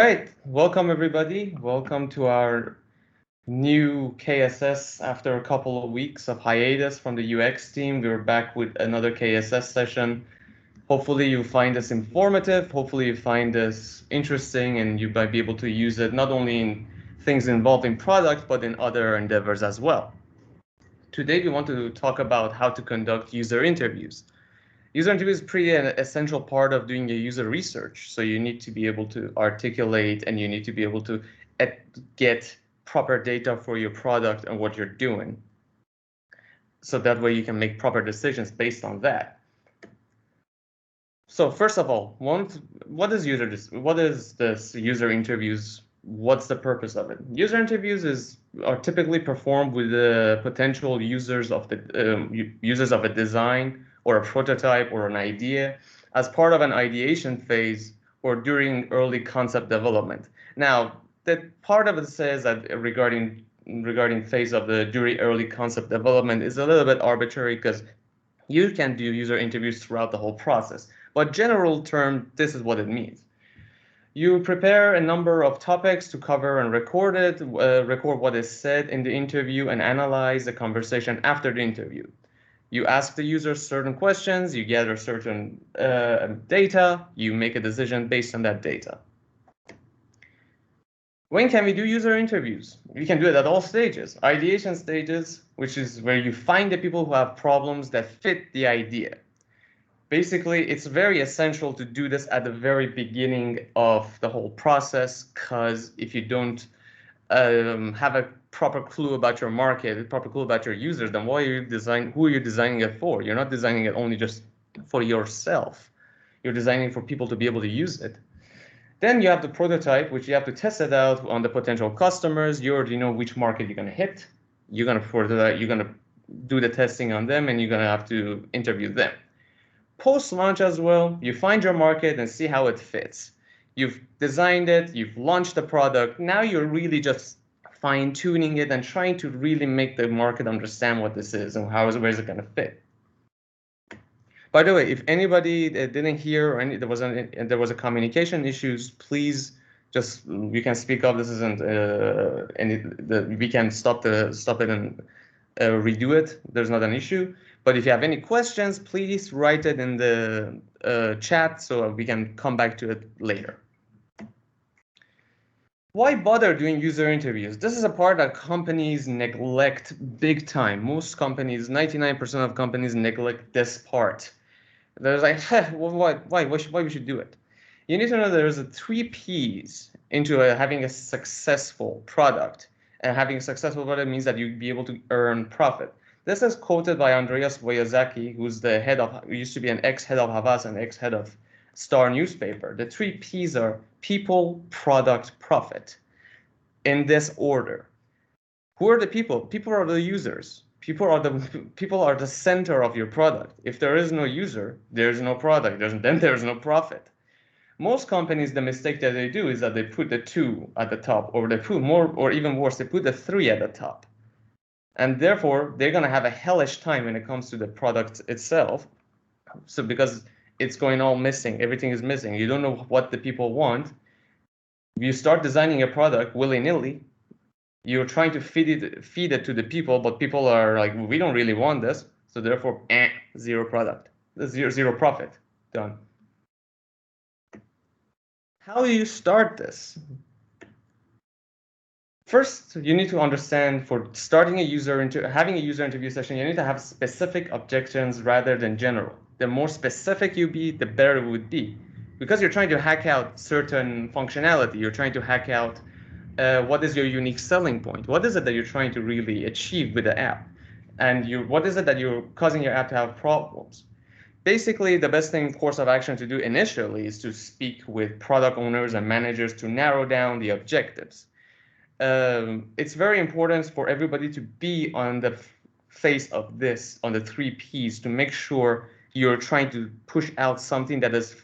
All right, welcome everybody. Welcome to our new KSS after a couple of weeks of hiatus from the UX team. We're back with another KSS session. Hopefully you find this informative. Hopefully you find this interesting and you might be able to use it not only in things involving product, but in other endeavors as well. Today we want to talk about how to conduct user interviews. User interview is pretty an essential part of doing a user research. So you need to be able to articulate and you need to be able to get proper data for your product and what you're doing. So that way you can make proper decisions based on that. So first of all, what is this user interviews? What's the purpose of it? User interviews are typically performed with the potential users of a design or a prototype or an idea as part of an ideation phase or during early concept development. Now, that part of it says that regarding phase of the during early concept development is a little bit arbitrary because you can do user interviews throughout the whole process. But general term, this is what it means. You prepare a number of topics to cover and record it, record what is said in the interview and analyze the conversation after the interview. You ask the user certain questions, you gather certain data, you make a decision based on that data. When can we do user interviews? We can do it at all stages. Ideation stages, which is where you find the people who have problems that fit the idea. Basically, it's very essential to do this at the very beginning of the whole process, because if you don't have a proper clue about your market, a proper clue about your users, then who are you designing it for? You're not designing it only just for yourself. You're designing for people to be able to use it. Then you have the prototype, which you have to test it out on the potential customers. You already know which market you're going to hit. You're going to do the testing on them, and you're going to have to interview them. Post-launch as well, you find your market and see how it fits. You've designed it, you've launched the product. Now you're really just fine-tuning it and trying to really make the market understand what this is and where is it going to fit. By the way, if anybody didn't hear or there was a communication issues, please just you can speak up. This isn't we can stop it and redo it. There's not an issue. But if you have any questions, please write it in the chat so we can come back to it later. Why bother doing user interviews? This is a part that companies neglect big time. Most companies, 99% of companies neglect this part. There's like, why we should do it? You need to know there's a 3 P's into having a successful product. And having a successful product means that you'd be able to earn profit. This is quoted by Andreas Wojciechowski, who's who used to be an ex-head of Havas and ex-head of Star newspaper. The 3 P's are people, product, profit. In this order. Who are the people? People are the users. People are the center of your product. If there is no user, there's no product. Then there's no profit. Most companies, the mistake that they do is that they put the 2 at the top, or they put more, or even worse, they put the 3 at the top. And therefore, they're going to have a hellish time when it comes to the product itself. So because it's going all missing, everything is missing. You don't know what the people want. You start designing a product willy-nilly. You're trying to feed it to the people, but people are like, we don't really want this. So therefore, zero product, zero profit. Done. How do you start this? First, you need to understand for having a user interview session, you need to have specific objections rather than general. The more specific you be, the better it would be. Because you're trying to hack out certain functionality, you're trying to hack out what is your unique selling point? What is it that you're trying to really achieve with the app? And what is it that you're causing your app to have problems? Basically, the best course of action to do initially is to speak with product owners and managers to narrow down the objectives. It's very important for everybody to be on the face of this, on the 3 P's, to make sure you're trying to push out something that is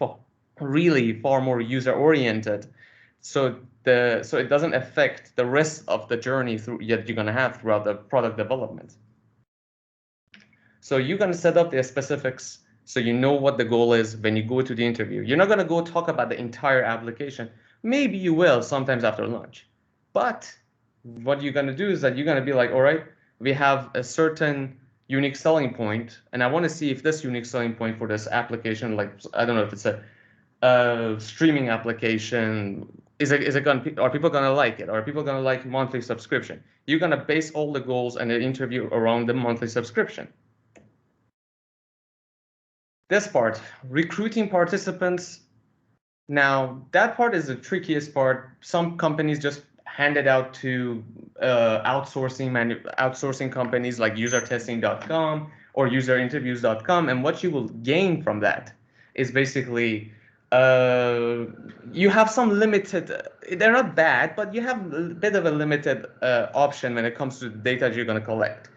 really far more user-oriented, so it doesn't affect the rest of the journey you're going to have throughout the product development. So you're going to set up the specifics so you know what the goal is when you go to the interview. You're not going to go talk about the entire application. Maybe you will sometimes after lunch. But what you're going to do is that you're going to be like, all right, we have a certain unique selling point, and I want to see if this unique selling point for this application, like, I don't know if it's a streaming application, are people going to like it? Are people going to like monthly subscription? You're going to base all the goals and the interview around the monthly subscription. This part, recruiting participants. Now, that part is the trickiest part. Some companies just hand it out to outsourcing companies like usertesting.com or userinterviews.com, and what you will gain from that is basically you have some limited, they're not bad, but you have a bit of a limited option when it comes to the data you're going to collect.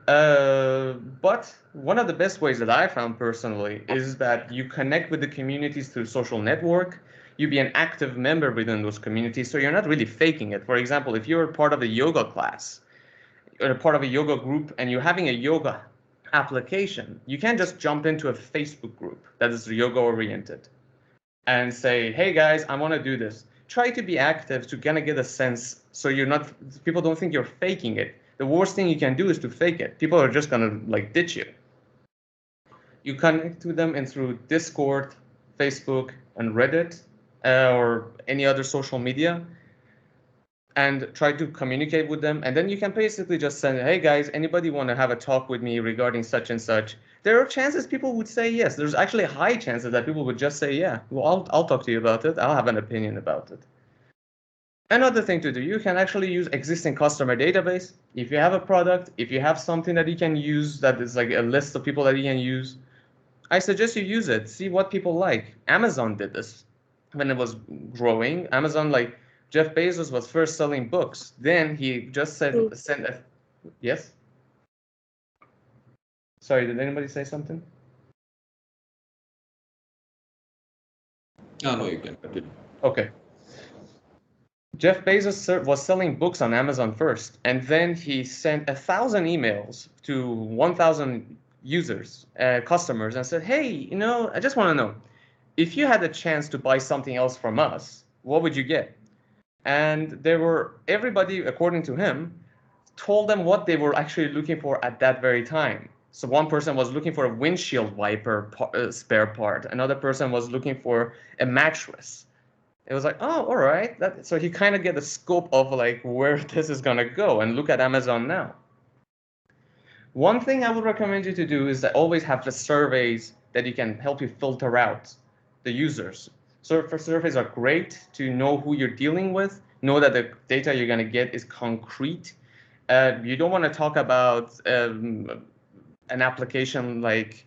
But one of the best ways that I found personally is that you connect with the communities through social network. You be an active member within those communities, so you're not really faking it. For example, if you're part of a yoga class or a part of a yoga group and you're having a yoga application, you can't just jump into a Facebook group that is yoga oriented and say, hey guys, I want to do this. Try to be active to kind of get a sense so you're not, people don't think you're faking it. The worst thing you can do is to fake it. People are just gonna like ditch you. You connect to them and through Discord, Facebook, and Reddit, or any other social media, and try to communicate with them. And then you can basically just send, hey guys, anybody want to have a talk with me regarding such and such? There are chances people would say yes. There's actually high chances that people would just say, yeah, well, I'll talk to you about it. I'll have an opinion about it. Another thing to do, you can actually use existing customer database. If you have a product, if you have something that you can use that is like a list of people that you can use, I suggest you use it. See what people like. Amazon did this when it was growing. Amazon, like Jeff Bezos was first selling books. Then he just yes? Sorry, did anybody say something? Oh, no, you can continue. Okay. Jeff Bezos was selling books on Amazon first, and then he sent 1,000 emails to 1,000 users, customers, and said, hey, you know, I just want to know, if you had a chance to buy something else from us, what would you get? And everybody, according to him, told them what they were actually looking for at that very time. So one person was looking for a windshield wiper spare part. Another person was looking for a mattress. It was like, oh, all right. So he kind of get the scope of like where this is gonna go, and look at Amazon now. One thing I would recommend you to do is that always have the surveys that you can help you filter out the users. So for surveys are great to know who you're dealing with, know that the data you're gonna get is concrete. You don't want to talk about an application like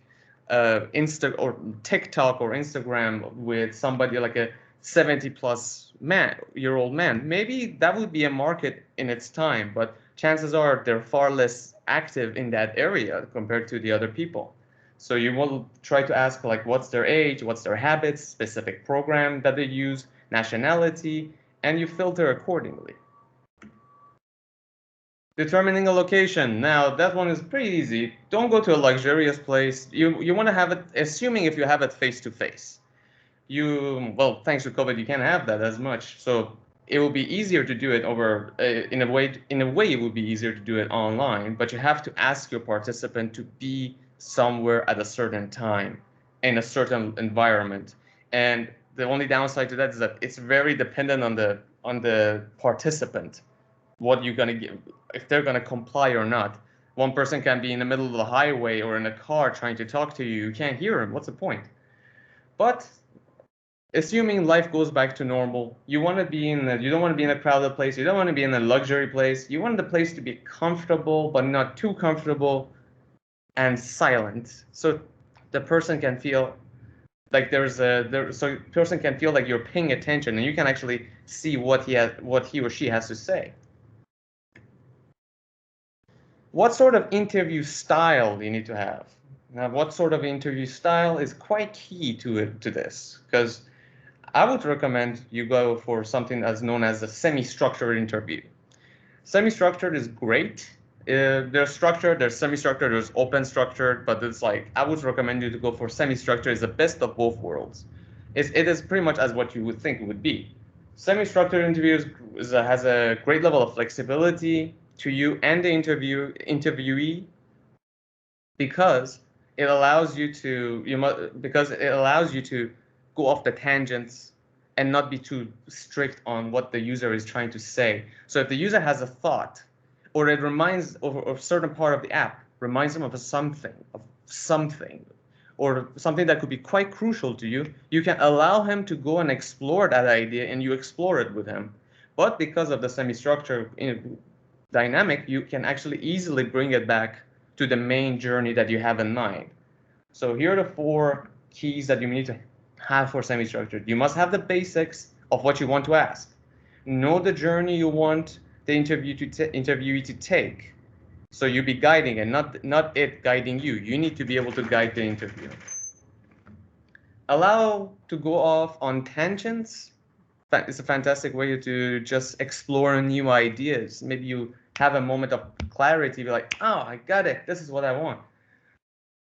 Insta or TikTok or Instagram with somebody like a 70-plus-year-old man. Maybe that would be a market in its time, but chances are they're far less active in that area compared to the other people. So you will try to ask like what's their age, what's their habits, specific program that they use, nationality, and you filter accordingly. Determining a location. Now that one is pretty easy. Don't go to a luxurious place. You want to have it, assuming if you have it face to face. Well, thanks to COVID, you can't have that as much. So it will be easier to do it over, in a way, it would be easier to do it online, but you have to ask your participant to be somewhere at a certain time in a certain environment. And the only downside to that is that it's very dependent on the participant, what you're gonna give, if they're gonna comply or not. One person can be in the middle of the highway or in a car trying to talk to you. You can't hear him. What's the point? But assuming life goes back to normal, you don't want to be in a crowded place. You don't want to be in a luxury place. You want the place to be comfortable, but not too comfortable, and silent. So the person can feel like person can feel like you're paying attention and you can actually see what he or she has to say. What sort of interview style do you need to have? Now, what sort of interview style is quite key to this, because I would recommend you go for something as known as a semi-structured interview. Semi-structured is great. There's structured, there's semi-structured, there's open structured, but it's like, I would recommend you to go for semi-structured. It's the best of both worlds. It is pretty much as what you would think it would be. Semi-structured interviews has a great level of flexibility to you and the interviewee, because it allows you to go off the tangents and not be too strict on what the user is trying to say. So if the user has a thought, or it reminds of a certain part of the app, reminds them of something, or something that could be quite crucial to you, you can allow him to go and explore that idea, and you explore it with him. But because of the semi-structured dynamic, you can actually easily bring it back to the main journey that you have in mind. So here are the 4 keys that you need to have for semi-structured. You must have the basics of what you want to ask. Know the journey you want the interviewee to take. So you be guiding and not it guiding you. You need to be able to guide the interview. Allow to go off on tangents. It's a fantastic way to just explore new ideas. Maybe you have a moment of clarity, be like, oh, I got it. This is what I want.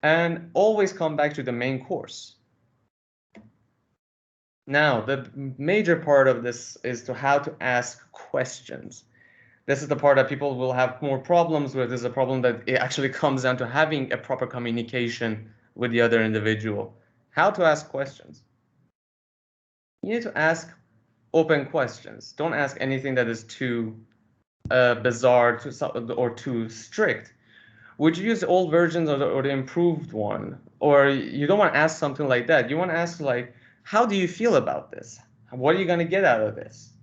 And always come back to the main course. Now, the major part of this is to how to ask questions. This is the part that people will have more problems with. This is a problem that it actually comes down to having a proper communication with the other individual. How to ask questions. You need to ask open questions. Don't ask anything that is too bizarre or too strict. Would you use old versions or the improved one? Or you don't want to ask something like that. You want to ask like, how do you feel about this? What are you going to get out of this?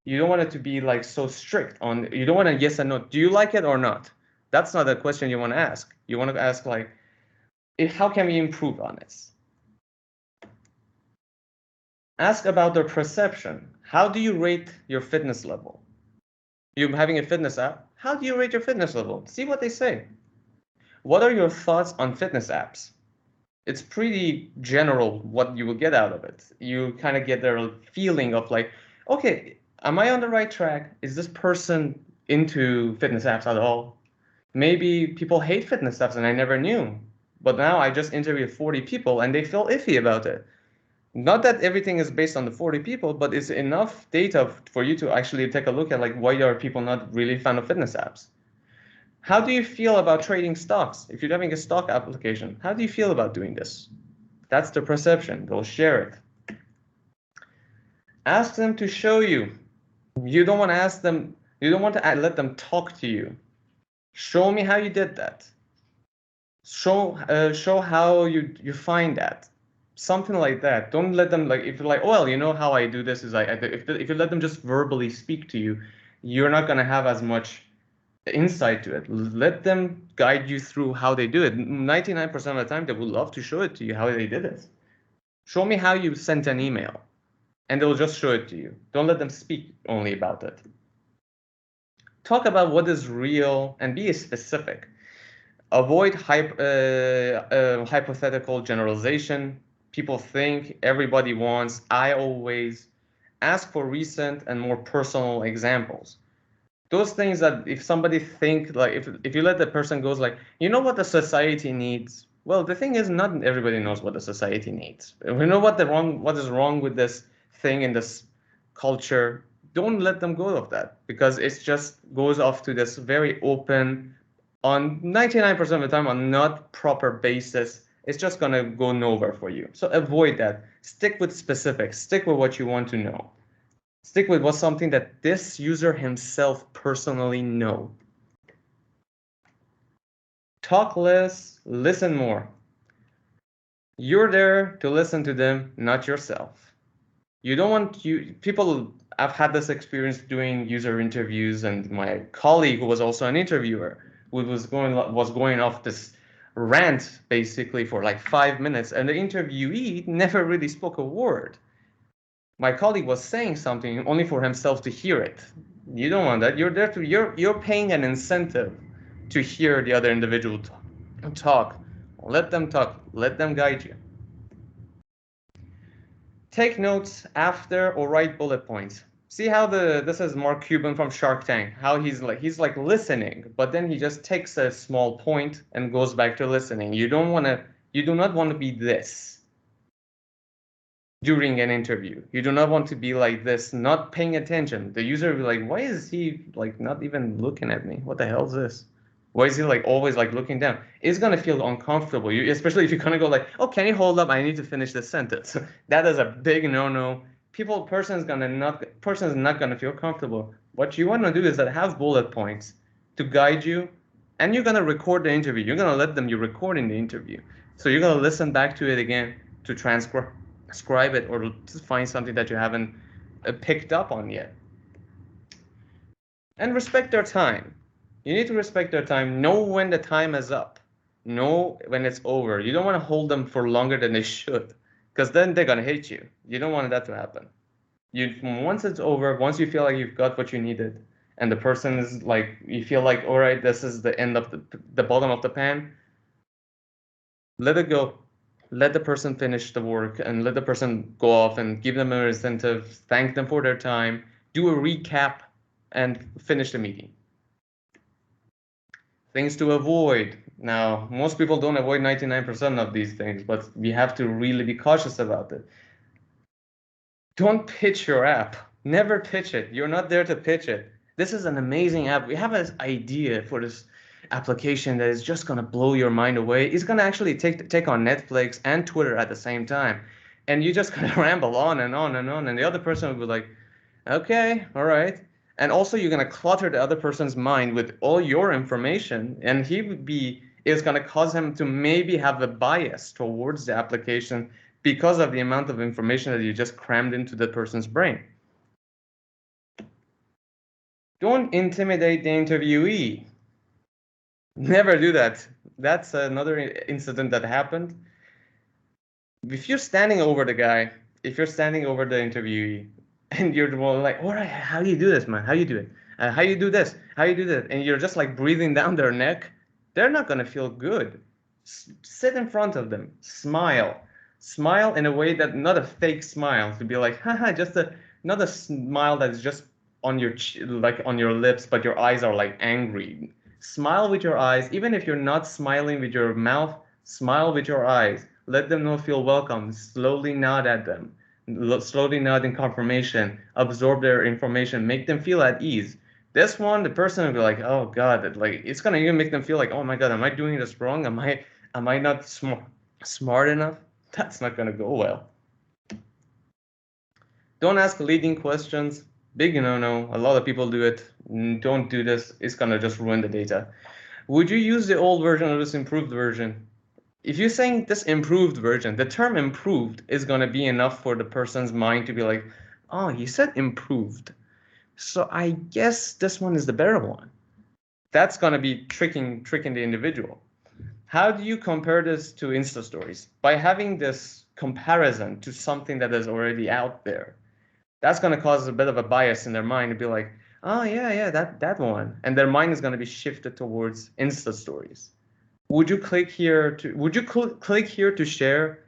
You don't want it to be like so strict on, you don't want a yes and no. Do you like it or not? That's not the question you want to ask. You want to ask like, how can we improve on this? Ask about their perception. How do you rate your fitness level? You're having a fitness app. How do you rate your fitness level? See what they say. What are your thoughts on fitness apps? It's pretty general what you will get out of it. You kind of get their feeling of like, okay, am I on the right track? Is this person into fitness apps at all? Maybe people hate fitness apps and I never knew. But now I just interviewed 40 people and they feel iffy about it. Not that everything is based on the 40 people, but it's enough data for you to actually take a look at like, why are people not really fan of fitness apps? How do you feel about trading stocks? If you're having a stock application, how do you feel about doing this? That's the perception. They'll share it. Ask them to show you. You don't want to ask them, you don't want to let them talk to you. Show me how you did that. Show how you find that. Something like that. Don't let them like, if you're like, well, you know how I do this is if you let them just verbally speak to you, you're not going to have as much insight to it. Let them guide you through how they do it. 99% of the time, they would love to show it to you how they did it. Show me how you sent an email, and they'll just show it to you. Don't let them speak only about it. Talk about what is real and be specific. Avoid hypothetical generalization. People think, everybody wants, I always. Ask for recent and more personal examples. Those things that if somebody think like, if you let the person goes like, you know what the society needs? Well, the thing is, not everybody knows what the society needs. We know what is wrong with this thing in this culture. Don't let them go of that, because it just goes off to this very open, on 99% of the time on not proper basis. It's just gonna go nowhere for you. So avoid that. Stick with specifics. Stick with what you want to know. Stick with what's something that this user himself personally know. Talk less, listen more. You're there to listen to them, not yourself. You don't want people. I've had this experience doing user interviews, and my colleague, who was also an interviewer, who was going off this rant basically for like 5 minutes, and the interviewee never really spoke a word. My colleague was saying something only for himself to hear it. You don't want that. You're there to you're paying an incentive to hear the other individual talk. Let them talk. Let them guide you. Take notes after or write bullet points. See how this is Mark Cuban from Shark Tank. How he's like listening, but then he just takes a small point and goes back to listening. You do not want to be this. during an interview. You do not want to be like this, not paying attention. The user will be like, why is he like not even looking at me? What the hell is this? Why is he like always like looking down? It's gonna feel uncomfortable. Especially if you're gonna go like, oh, can you hold up? I need to finish this sentence. That is a big no-no. Person's not gonna feel comfortable. What you want to do is that have bullet points to guide you, and you're gonna record the interview. You're gonna let them. You're recording the interview, so you're gonna listen back to it again to transcribe it or to find something that you haven't picked up on yet. And respect their time. You need to respect their time. Know when the time is up. Know when it's over. You don't want to hold them for longer than they should, because then they're gonna hate you. You don't want that to happen. Once it's over, once you feel like you've got what you needed, and the person is like, you feel like, all right, this is the end of the bottom of the pan, let it go. Let the person finish the work and let the person go off and give them an incentive, thank them for their time, do a recap, and finish the meeting. Things to avoid. Now, most people don't avoid 99% of these things, but we have to really be cautious about it. Don't pitch your app. Never pitch it. You're not there to pitch it. This is an amazing app. We have this idea for this application that is just going to blow your mind away. It's going to actually take on Netflix and Twitter at the same time. And you're just going to ramble on and on and on. And the other person will be like, okay, all right. And also you're going to clutter the other person's mind with all your information. And it's going to cause him to maybe have a bias towards the application because of the amount of information that you just crammed into the person's brain. Don't intimidate the interviewee. Never do that. That's another incident that happened. If you're standing over the guy, if you're standing over the interviewee, and you're like, all right, how do you do this, man? How do you do it? How you do this? How you do that? And you're just like breathing down their neck, they're not going to feel good. Sit in front of them. Smile. Smile in a way that, not a fake smile, to be like, haha, not a smile that's just on your like on your lips, but your eyes are like angry. Smile with your eyes. Even if you're not smiling with your mouth, smile with your eyes. Let them know, feel welcome. Slowly nod at them. Slowly nod in confirmation. Absorb their information. Make them feel at ease. This one, the person will be like, oh God, like it's gonna even make them feel like, oh my God, am I doing this wrong? Am I not smart enough? That's not gonna go well. Don't ask leading questions. Big no-no. A lot of people do it. Don't do this. It's gonna just ruin the data. Would you use the old version or this improved version? If you're saying this improved version, the term improved is gonna be enough for the person's mind to be like, oh, you said improved, so I guess this one is the better one. That's gonna be tricking the individual. How do you compare this to Insta stories? By having this comparison to something that is already out there. That's going to cause a bit of a bias in their mind to be like, oh yeah, that one. And their mind is going to be shifted towards Insta stories. Would you click here to share?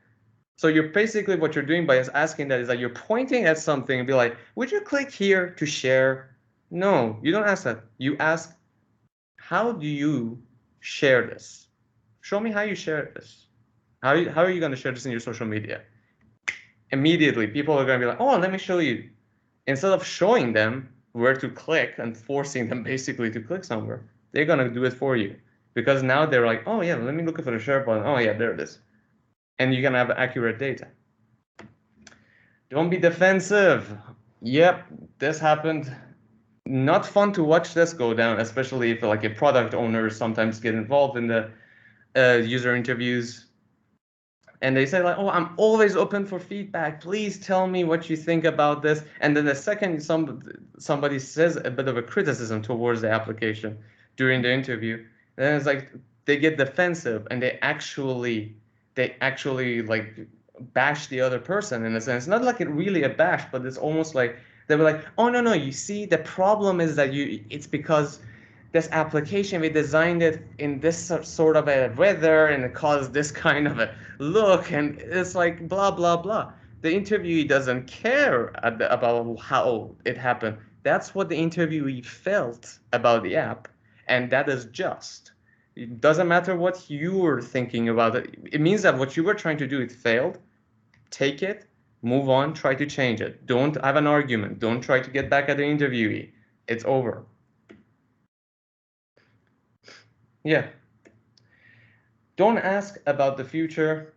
So you're basically, what you're doing by asking that is that you're pointing at something and be like, would you click here to share? No, you don't ask that. You ask, how do you share this? Show me how you share this. How are you going to share this in your social media? Immediately, people are going to be like, oh, let me show you. Instead of showing them where to click and forcing them basically to click somewhere, they're going to do it for you. Because now they're like, oh yeah, let me look for the share button. Oh yeah, there it is. And you can have accurate data. Don't be defensive. Yep, this happened. Not fun to watch this go down, especially if like a product owner sometimes get involved in the user interviews. And they say like, oh, I'm always open for feedback. Please tell me what you think about this. And then the second somebody says a bit of a criticism towards the application during the interview, then it's like they get defensive and they actually like bash the other person in a sense. Not like it really a bash, but it's almost like they were like, oh no, you see, the problem is that it's because this application, we designed it in this sort of a weather and it caused this kind of a look, and it's like blah blah blah. The interviewee doesn't care about how it happened. That's what the interviewee felt about the app, and that is just. It doesn't matter what you were thinking about it. It means that what you were trying to do, it failed. Take it, Move on, try to change it. Don't have an argument. Don't try to get back at the interviewee. It's over. Yeah. Don't ask about the future.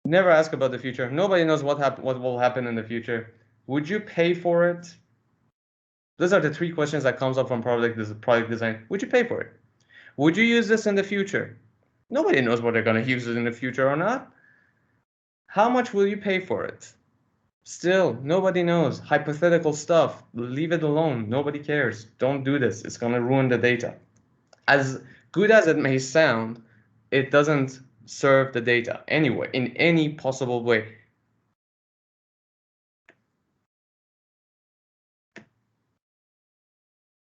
Never ask about the future. Nobody knows what will happen in the future. Would you pay for it? Those are the three questions that comes up from product design. Would you pay for it? Would you use this in the future? Nobody knows what they're going to use it in the future or not. How much will you pay for it? Still, nobody knows. Hypothetical stuff. Leave it alone. Nobody cares. Don't do this. It's going to ruin the data. As good as it may sound, it doesn't serve the data anyway, in any possible way.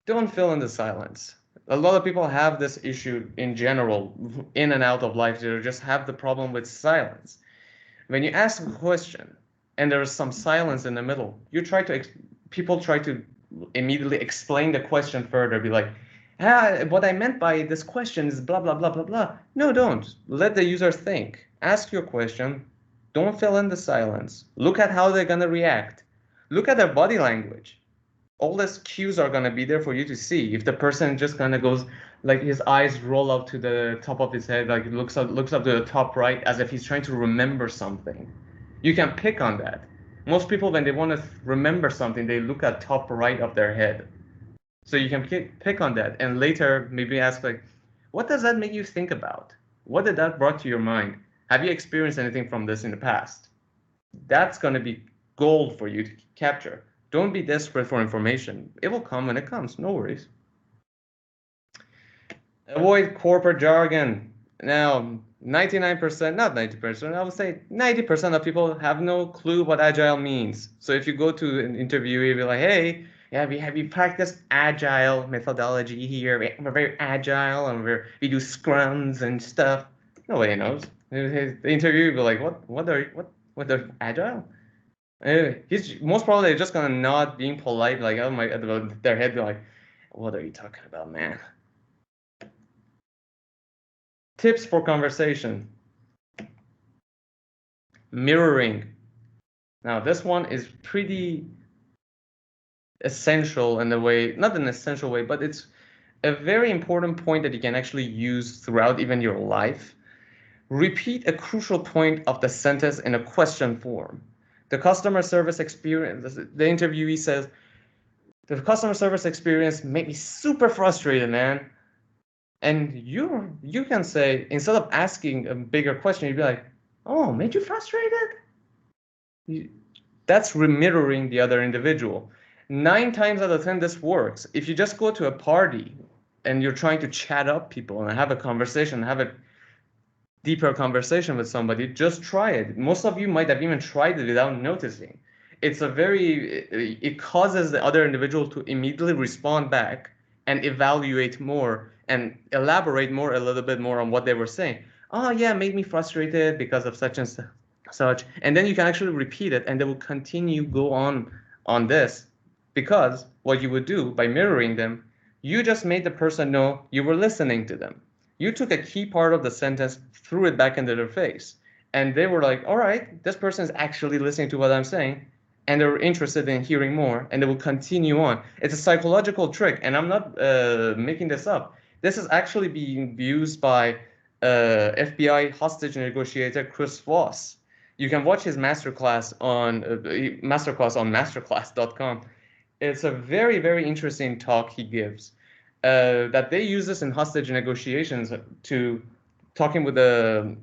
Don't fill in the silence. A lot of people have this issue in general, in and out of life. They just have the problem with silence. When you ask a question and there's some silence in the middle, people try to immediately explain the question further, be like, what I meant by this question is blah, blah, blah, blah, blah. No, don't. Let the user think. Ask your question. Don't fill in the silence. Look at how they're going to react. Look at their body language. All these cues are going to be there for you to see. If the person just kind of goes, like his eyes roll up to the top of his head, like looks up to the top right, as if he's trying to remember something. You can pick on that. Most people, when they want to remember something, they look at top right of their head. So you can pick on that, and later maybe ask like, what does that make you think about? What did that brought to your mind? Have you experienced anything from this in the past? That's going to be gold for you to capture. Don't be desperate for information. It will come when it comes. No worries. Avoid corporate jargon. Now, 99%, not 90%, I would say 90% of people have no clue what agile means. So if you go to an interview, you'll be like, hey, yeah, we practice agile methodology here. We're very agile and we do scrums and stuff. Nobody knows. The interview will be like, what are agile? He's most probably just gonna nod, being polite, like, oh my, their head be like, what are you talking about, man? Tips for conversation. Mirroring. Now this one is pretty essential in a way, not an essential way, but it's a very important point that you can actually use throughout even your life. Repeat a crucial point of the sentence in a question form. The customer service experience, the interviewee says, the customer service experience made me super frustrated, man. And you can say, instead of asking a bigger question, you'd be like, oh, made you frustrated? That's mirroring the other individual. 9 times out of 10, this works. If you just go to a party and you're trying to chat up people and have a conversation, have a deeper conversation with somebody, just try it. Most of you might have even tried it without noticing. It causes the other individual to immediately respond back and evaluate more and elaborate more, a little bit more on what they were saying. Oh yeah, made me frustrated because of such and such. And then you can actually repeat it and they will continue go on this, because what you would do by mirroring them, you just made the person know you were listening to them. You took a key part of the sentence, threw it back into their face, and they were like, all right, this person is actually listening to what I'm saying, and they're interested in hearing more, and they will continue on. It's a psychological trick, and I'm not making this up. This is actually being used by FBI hostage negotiator Chris Voss. You can watch his masterclass on masterclass.com. It's a very, very interesting talk he gives. That they use this in hostage negotiations to talking with the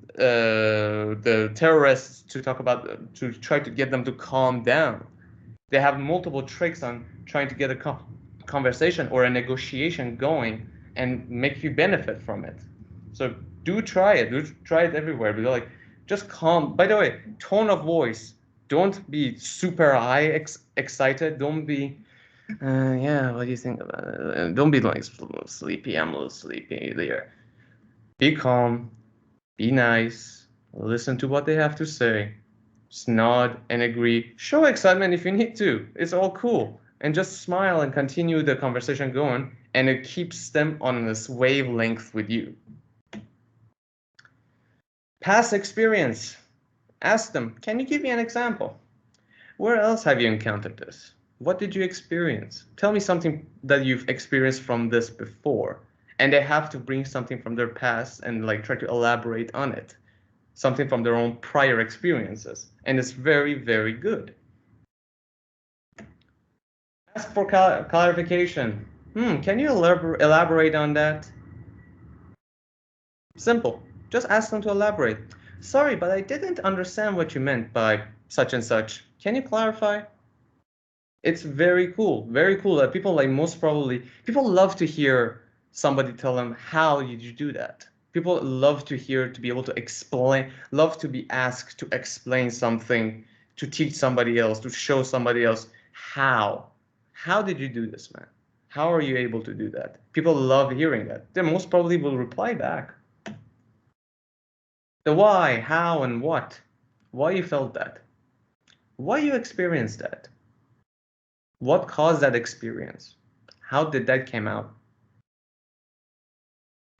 terrorists to try to get them to calm down. They have multiple tricks on trying to get a conversation or a negotiation going and make you benefit from it. So do try it. Do try it everywhere. But like, just calm. By the way, tone of voice. Don't be super high excited. Don't be yeah, what do you think about it? Don't be like sleepy. I'm a little sleepy there. Be calm. Be nice. Listen to what they have to say. Just nod and agree. Show excitement if you need to. It's all cool. And just smile and continue the conversation going. And it keeps them on this wavelength with you. Past experience. Ask them, can you give me an example? Where else have you encountered this? What did you experience? Tell me something that you've experienced from this before. And they have to bring something from their past and like try to elaborate on it. Something from their own prior experiences. And it's very, very good. Ask for clarification. Can you elaborate on that? Simple. Just ask them to elaborate. Sorry, but I didn't understand what you meant by such and such. Can you clarify? It's very cool that people people love to hear somebody tell them, how did you do that? People love to hear, to be able to explain, love to be asked to explain something, to teach somebody else, to show somebody else how did you do this, man? How are you able to do that? People love hearing that. They most probably will reply back. The why, how, and what. Why you felt that. Why you experienced that. What caused that experience? How did that came out?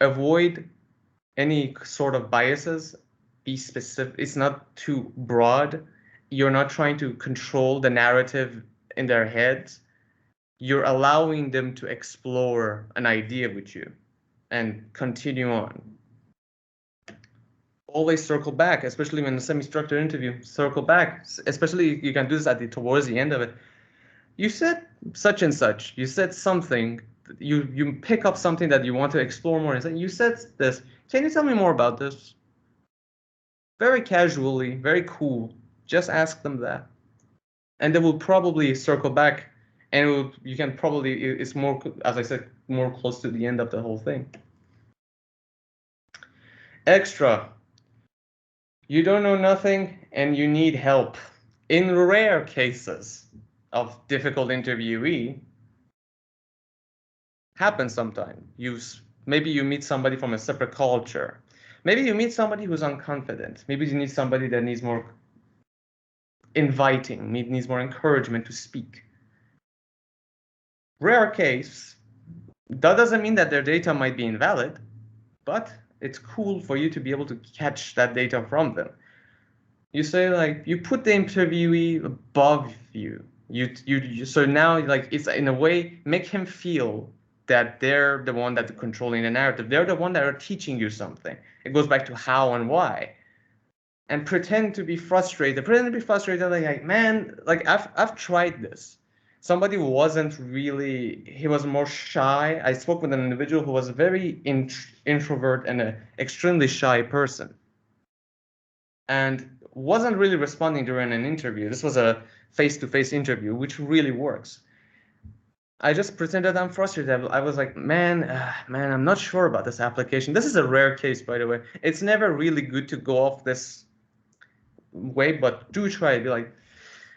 Avoid any sort of biases. Be specific. It's not too broad. You're not trying to control the narrative in their heads. You're allowing them to explore an idea with you and continue on. Always circle back, especially when a semi-structured interview. Circle back, especially you can do this towards the end of it. You said such and such. You said something. You pick up something that you want to explore more and say, you said this. Can you tell me more about this? Very casually, very cool. Just ask them that. And they will probably circle back, and you can probably, it's more, as I said, more close to the end of the whole thing. Extra. You don't know nothing and you need help. In rare cases of difficult interviewee, happens sometime. Maybe you meet somebody from a separate culture. Maybe you meet somebody who's unconfident. Maybe you need somebody that needs more inviting, needs more encouragement to speak. Rare case. That doesn't mean that their data might be invalid, but it's cool for you to be able to catch that data from them. You say, like, you put the interviewee above you. So now, like, it's in a way, make him feel that they're the one that's controlling the narrative. They're the one that are teaching you something. It goes back to how and why. And pretend to be frustrated. Pretend to be frustrated, like man, like I've tried this. Somebody who wasn't really, he was more shy. I spoke with an individual who was a very introvert and an extremely shy person. And wasn't really responding during an interview. This was a face-to-face interview, which really works. I just pretended I'm frustrated. I was like, man, I'm not sure about this application. This is a rare case, by the way. It's never really good to go off this way, but do try it. Be like,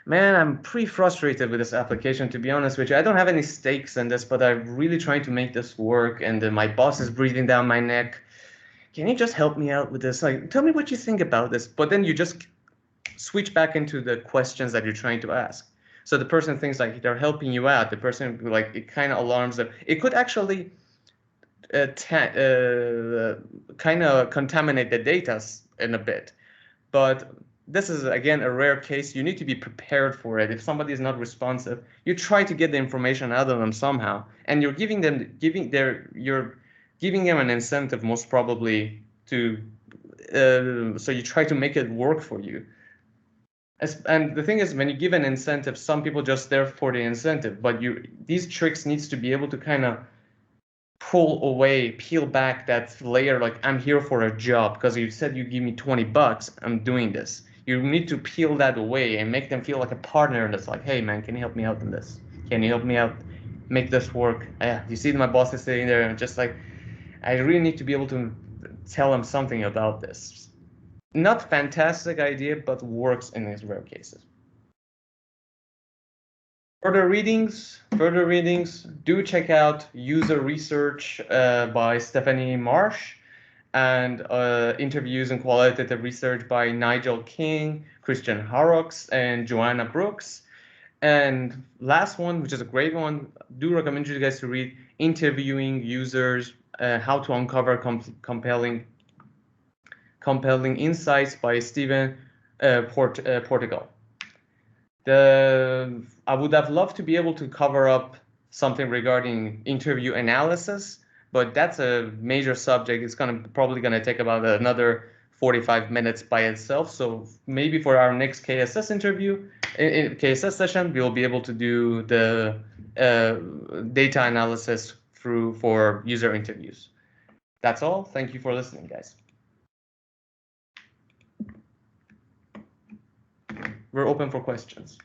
man, I'm pretty frustrated with this application, to be honest with you. I don't have any stakes in this, but I'm really trying to make this work, and my boss is breathing down my neck. Can you just help me out with this? Like, tell me what you think about this. But then you just switch back into the questions that you're trying to ask. So the person thinks like they're helping you out. The person, like, it kind of alarms them. It could actually kind of contaminate the data in a bit. But this is, again, a rare case. You need to be prepared for it. If somebody is not responsive, you try to get the information out of them somehow. And you're giving them an incentive, most probably, to so you try to make it work for you. And the thing is, when you give an incentive, some people just there for the incentive, but these tricks needs to be able to kind of peel back that layer, like, I'm here for a job because you said you give me $20, I'm doing this. You need to peel that away and make them feel like a partner, and it's like, hey man, can you help me out in this? Can you help me out make this work? Yeah, you see my boss is sitting there, and just like, I really need to be able to tell him something about this. Not fantastic idea, but works in these rare cases. Further readings, do check out User Research by Stephanie Marsh, and Interviews and Qualitative Research by Nigel King, Christian Horrocks, and Joanna Brooks. And last one, which is a great one, do recommend you guys to read Interviewing Users, How to Uncover Compelling Insights by Stephen Portugal. I would have loved to be able to cover up something regarding interview analysis, but that's a major subject. It's probably gonna take about another 45 minutes by itself. So maybe for our next KSS interview, in KSS session, we'll be able to do the data analysis for user interviews. That's all. Thank you for listening, guys. We're open for questions.